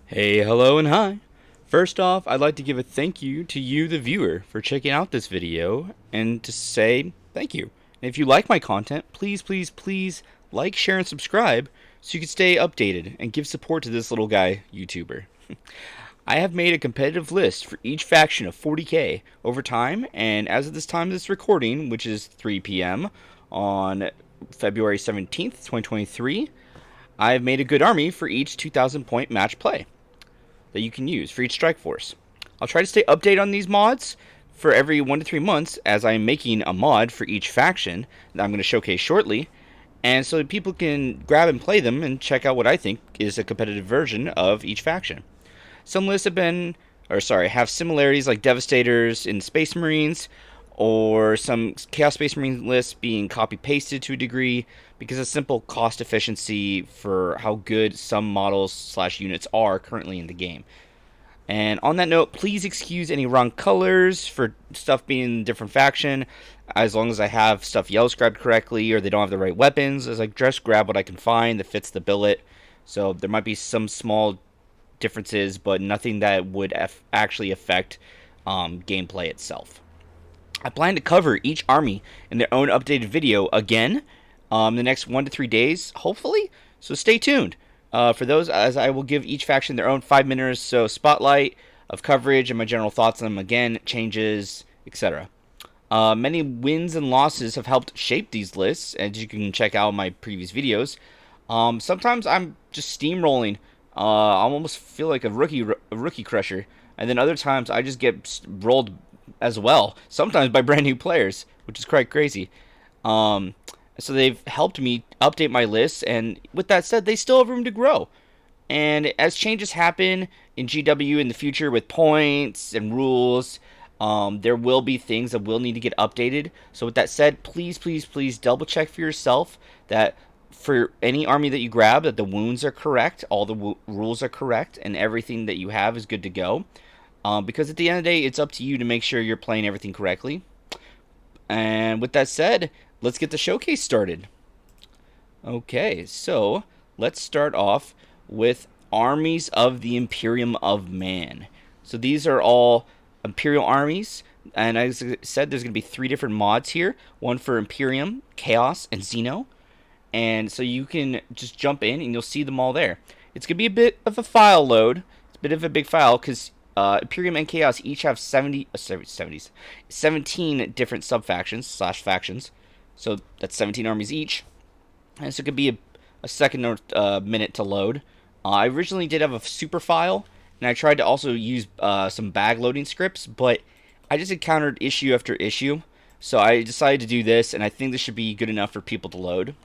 Hey, hello, and hi. First off, I'd like to give a thank you to you, the viewer, for checking out this video and to say thank you. And if you like my content, please like, share, and subscribe so you can stay updated and give support to this little guy YouTuber. I have made a competitive list for each faction of 40k over time, and as of this time of this recording, which is 3 p.m. on February 17th, 2023, I've made a good army for each 2,000 point match play that you can use for each strike force. I'll try to stay updated on these mods for every 1 to 3 months as I am making a mod for each faction that I'm going to showcase shortly, and so that people can grab and play them and check out what I think is a competitive version of each faction. Some lists have similarities like Devastators in Space Marines, or some Chaos Space Marine lists being copy pasted to a degree because of simple cost efficiency for how good some models/units are currently in the game. And on that note, please excuse any wrong colors for stuff being in a different faction, as long as I have stuff yellow scribed correctly or they don't have the right weapons, as I just grab what I can find that fits the billet. So there might be some small differences, but nothing that would actually affect gameplay itself. I plan to cover each army in their own updated video again the next 1 to 3 days, hopefully. So stay tuned for those, as I will give each faction their own 5 minute or so spotlight of coverage and my general thoughts on them again, changes, etc. Many wins and losses have helped shape these lists, as you can check out in my previous videos. Sometimes I'm just steamrolling. I almost feel like a rookie crusher, and then other times I just get rolled as well. Sometimes by brand new players, which is quite crazy. Um, so they've helped me update my lists, and with that said, they still have room to grow. And as changes happen in GW in the future with points and rules, there will be things that will need to get updated. So with that said, please double check for yourself that for any army that you grab, that the wounds are correct, all the rules are correct, and everything that you have is good to go. Because at the end of the day, it's up to you to make sure you're playing everything correctly. And with that said, let's get the showcase started. Okay, so let's start off with armies of the Imperium of Man. So these are all Imperial armies, and as I said, there's going to be 3 different mods here. One for Imperium, Chaos, and Xeno. And so you can just jump in and you'll see them all there. It's going to be a bit of a file load. It's a bit of a big file because Imperium and Chaos each have 17 different sub-factions/factions. So that's 17 armies each. And so it could be a second or minute to load. I originally did have a super file, and I tried to also use some bag loading scripts, but I just encountered issue after issue. So I decided to do this, and I think this should be good enough for people to load.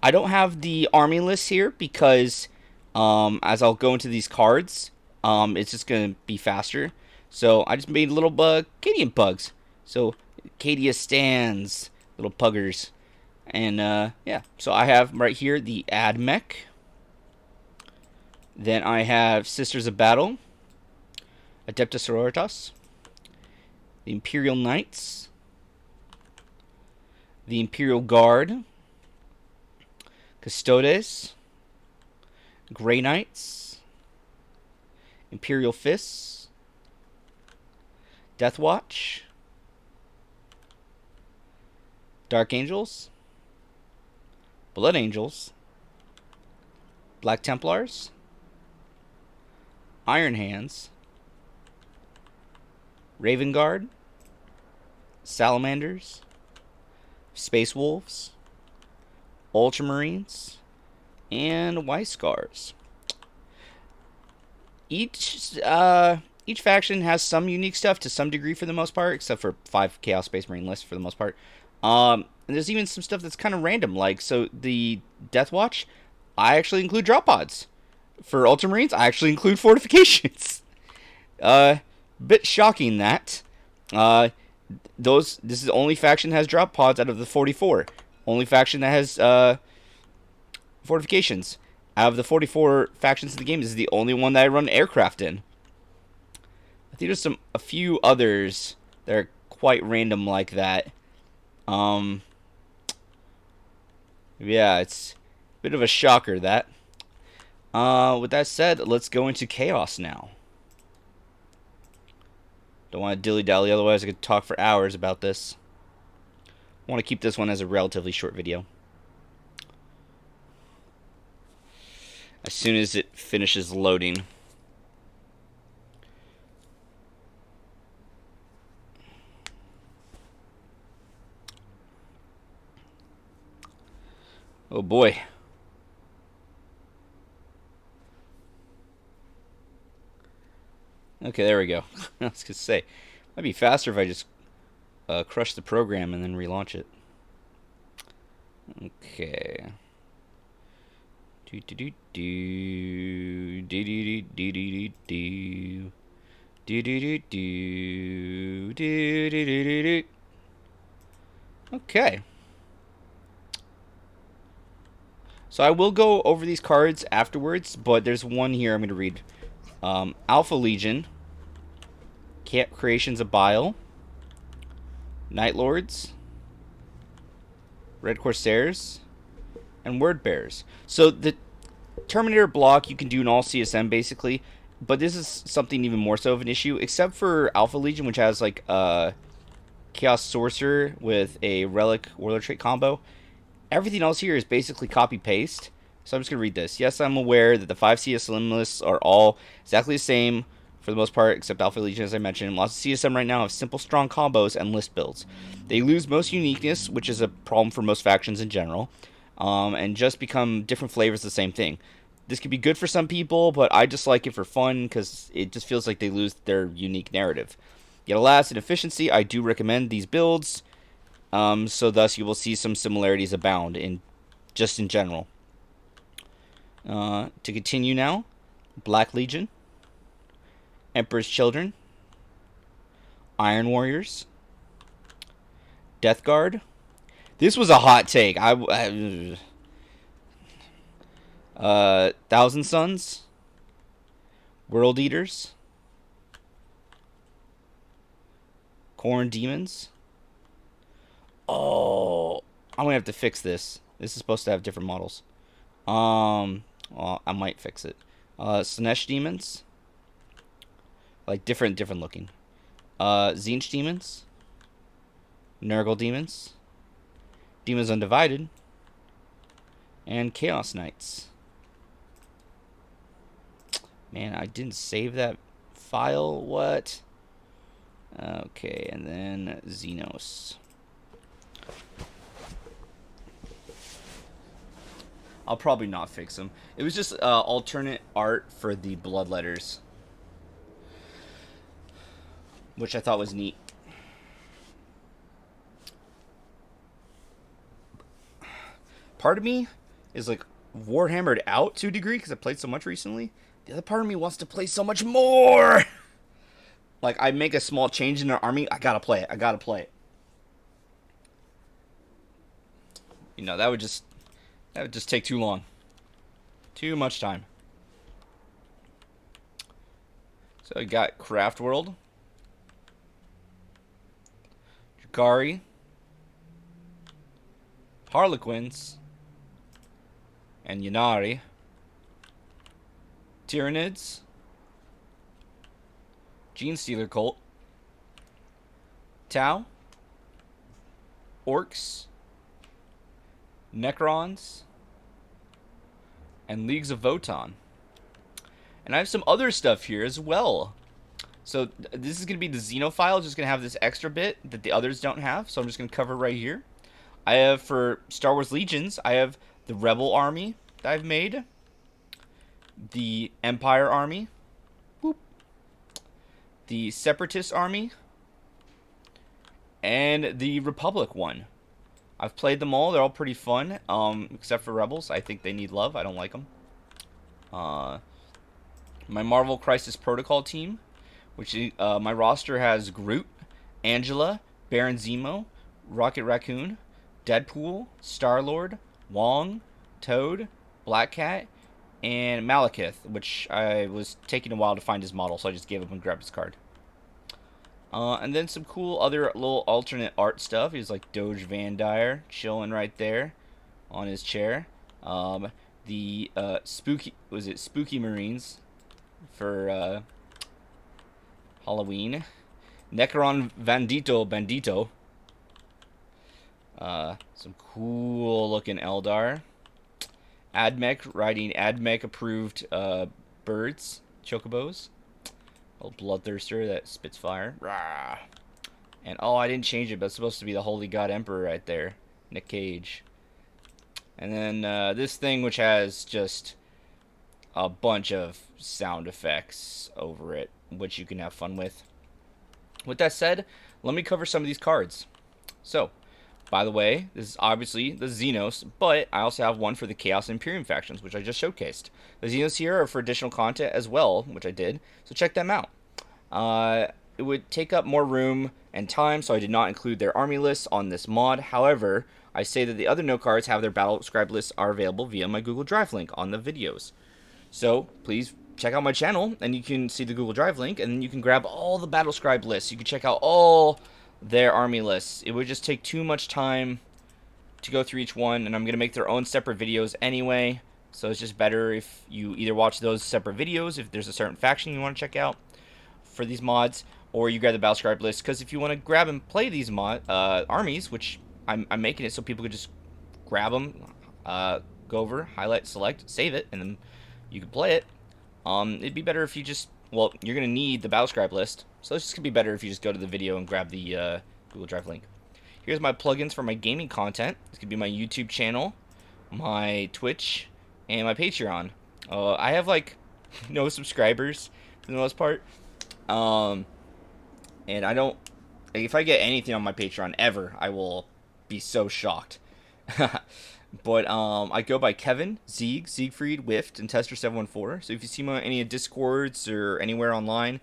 I don't have the army list here because as I'll go into these cards, it's just going to be faster. So I just made little Cadian pugs. So Cadia stands, little puggers. And yeah, so I have right here the Admech. Then I have Sisters of Battle, Adepta Sororitas, the Imperial Knights, the Imperial Guard, Custodes, Grey Knights, Imperial Fists, Death Watch, Dark Angels, Blood Angels, Black Templars, Iron Hands, Raven Guard, Salamanders, Space Wolves, Ultramarines, and Weiscars. Each faction has some unique stuff to some degree for the most part, except for 5 Chaos Space Marine lists for the most part. And there's even some stuff that's kind of random, like so the Death Watch, I actually include drop pods. For Ultramarines, I actually include fortifications. Bit shocking that. This is the only faction that has drop pods out of the 44. Only faction that has fortifications. Out of the 44 factions in the game, this is the only one that I run aircraft in. I think there's a few others that are quite random like that. Yeah, it's a bit of a shocker that. With that said, let's go into Chaos now. Don't want to dilly-dally, otherwise I could talk for hours about this. I want to keep this one as a relatively short video. As soon as it finishes loading. Oh boy. Okay, there we go. I was gonna say, might be faster if I just crush the program and then relaunch it. Okay. Do do do do do do do do do do do do do do do do. Okay. So I will go over these cards afterwards, but there's one here I'm going to read. Alpha Legion, Creations of Bile, Night Lords, Red Corsairs, and Word Bearers. So the Terminator block you can do in all CSM basically, but this is something even more so of an issue, except for Alpha Legion, which has like a Chaos Sorcerer with a Relic Warlord trait combo. Everything else here is basically copy-paste. So I'm just going to read this. Yes, I'm aware that the 5 CSM lists are all exactly the same for the most part, except Alpha Legion, as I mentioned. Lots of CSM right now have simple, strong combos and list builds. They lose most uniqueness, which is a problem for most factions in general, and just become different flavors of the same thing. This could be good for some people, but I just like it for fun because it just feels like they lose their unique narrative. Yet alas, in efficiency, I do recommend these builds. So thus you will see some similarities abound in general. To continue now, Black Legion, Emperor's Children, Iron Warriors, Death Guard. This was a hot take. Thousand Suns, World Eaters, Corn Demons. Oh, I'm gonna have to fix this. This is supposed to have different models. Well, I might fix it. Slanesh Demons, like different looking. Tzeentch Demons, Nurgle Demons, Demons Undivided, and Chaos Knights. Man, I didn't save that file. What? Okay, and then Xenos. I'll probably not fix them. It was just alternate art for the bloodletters, which I thought was neat. Part of me is like Warhammered out to a degree because I played so much recently. The other part of me wants to play so much more. Like, I make a small change in an army, I gotta play it. I gotta play it. You know, that would just take too long. Too much time. So we got Craft World, Drakari, Harlequins, and Ynnari, Tyranids, Genestealer Cult, Tau, Orcs, Necrons, and Leagues of Votann. And I have some other stuff here as well. So this is going to be the Xeno file, just going to have this extra bit that the others don't have. So I'm just going to cover right here. I have, for Star Wars Legions, I have the Rebel Army that I've made, the Empire Army, boop, the Separatist Army, and the Republic one. I've played them all. They're all pretty fun, except for Rebels. I think they need love. I don't like them. My Marvel Crisis Protocol team, which my roster has Groot, Angela, Baron Zemo, Rocket Raccoon, Deadpool, Star-Lord, Wong, Toad, Black Cat, and Malekith, which I was taking a while to find his model, so I just gave up and grabbed his card. And then some cool other little alternate art stuff. He's like Doge Van Dyer chilling right there on his chair. the Spooky Marines for Halloween. Necron Bandito. Some cool looking Eldar. Admech riding Admech approved birds, chocobos. A bloodthirster that spits fire. Rah. And oh, I didn't change it, but it's supposed to be the Holy God Emperor right there, Nick Cage. And then this thing, which has just a bunch of sound effects over it, which you can have fun with. With that said, let me cover some of these cards. So, by the way, this is obviously the Xenos, but I also have one for the Chaos and Imperium factions, which I just showcased. The Xenos here are for additional content as well, which I did, so check them out. It would take up more room and time, so I did not include their army lists on this mod. However, I say that the other no cards have their battle scribe lists are available via my Google Drive link on the videos. So please check out my channel, and you can see the Google Drive link, and then you can grab all the battle scribe lists. You can check out all their army lists. It would just take too much time to go through each one, and I'm going to make their own separate videos anyway. So it's just better if you either watch those separate videos, if there's a certain faction you want to check out for these mods, or you grab the battle scribe list, because if you want to grab and play these armies, which I'm making it so people could just grab them, go over, highlight, select, save it, and then you can play it. It'd be better if you just, well, you're going to need the battle scribe list, so it's just going to be better if you just go to the video and grab the Google Drive link. Here's my plugins for my gaming content. This could be my YouTube channel, my Twitch, and my Patreon. I have, like, no subscribers for the most part. And I don't, if I get anything on my Patreon ever, I will be so shocked. But I go by Kevin, Siegfried, Wift, and Tester714. So if you see me on any Discords or anywhere online,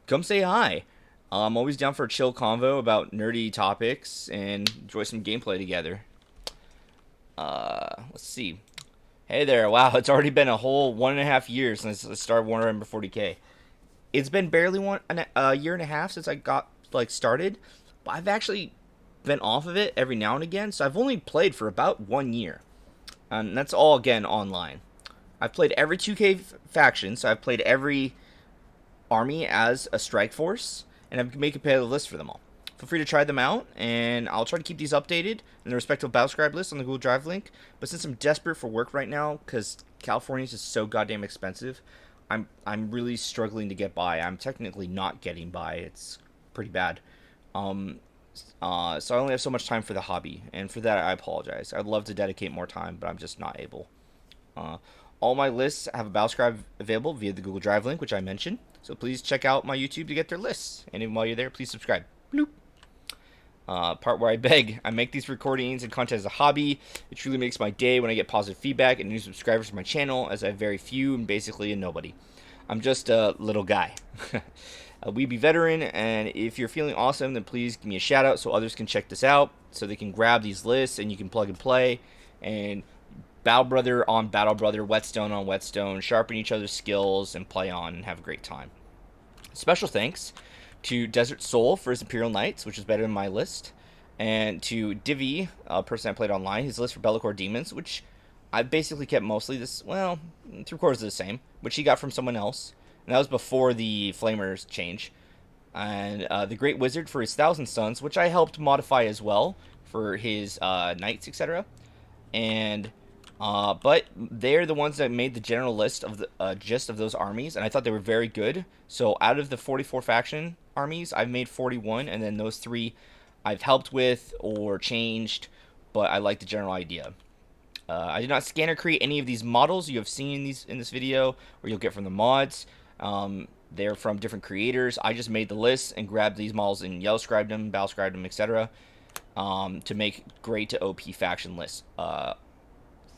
come say hi. I'm always down for a chill convo about nerdy topics and enjoy some gameplay together. Let's see. Hey there, wow, it's already been a whole 1.5 years since I started Warhammer 40k. It's been barely a year and a half since I got started, but I've actually been off of it every now and again, so I've only played for about 1 year, and that's all again online. I've played every 2K faction, so I've played every army as a strike force, and I've made a competitive list for them all. Feel free to try them out, and I'll try to keep these updated in the respective battle scribe list on the Google Drive link. But since I'm desperate for work right now, because California is just so goddamn expensive, I'm really struggling to get by. I'm technically not getting by. It's pretty bad. So I only have so much time for the hobby, and for that I apologize. I'd love to dedicate more time, but I'm just not able. All my lists have a battle scribe available via the Google Drive link, which I mentioned. So please check out my YouTube to get their lists. And even while you're there, please subscribe. Bloop. Part where I beg. I make these recordings and content as a hobby. It truly makes my day when I get positive feedback and new subscribers to my channel, as I have very few and basically a nobody. I'm just a little guy. A weeby veteran, and if you're feeling awesome, then please give me a shout out so others can check this out, so they can grab these lists and you can plug and play, and Battle Brother on Battle Brother, Whetstone on Whetstone, sharpen each other's skills, and play on and have a great time. Special thanks to Desert Soul for his Imperial Knights, which is better than my list, and to Divi, a person I played online, his list for Bellicor Demons, which I basically kept mostly this, well, 3/4 of the same, which he got from someone else, and that was before the Flamers change. And the Great Wizard for his Thousand Sons, which I helped modify as well for his Knights, etc. And but they're the ones that made the general list of the gist of those armies, and I thought they were very good. So out of the 44 faction armies, I've made 41, and then those 3 I've helped with or changed, but I like the general idea. I did not scan or create any of these models you have seen in this video, or you'll get from the mods. They're from different creators. I just made the list and grabbed these models and yellow scribed them, battle scribed them, etc. To make great to OP faction lists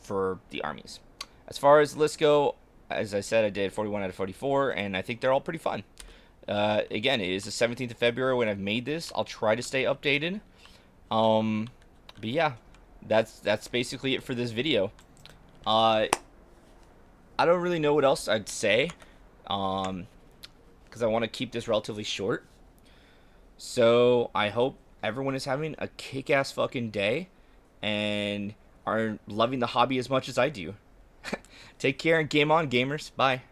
for the armies. As far as lists go, as I said, I did 41 out of 44, and I think they're all pretty fun. Again, it is the 17th of February when I've made this. I'll try to stay updated. But yeah, that's basically it for this video. I don't really know what else I'd say, because I want to keep this relatively short. So I hope everyone is having a kick-ass fucking day and are loving the hobby as much as I do. Take care and game on, gamers. Bye.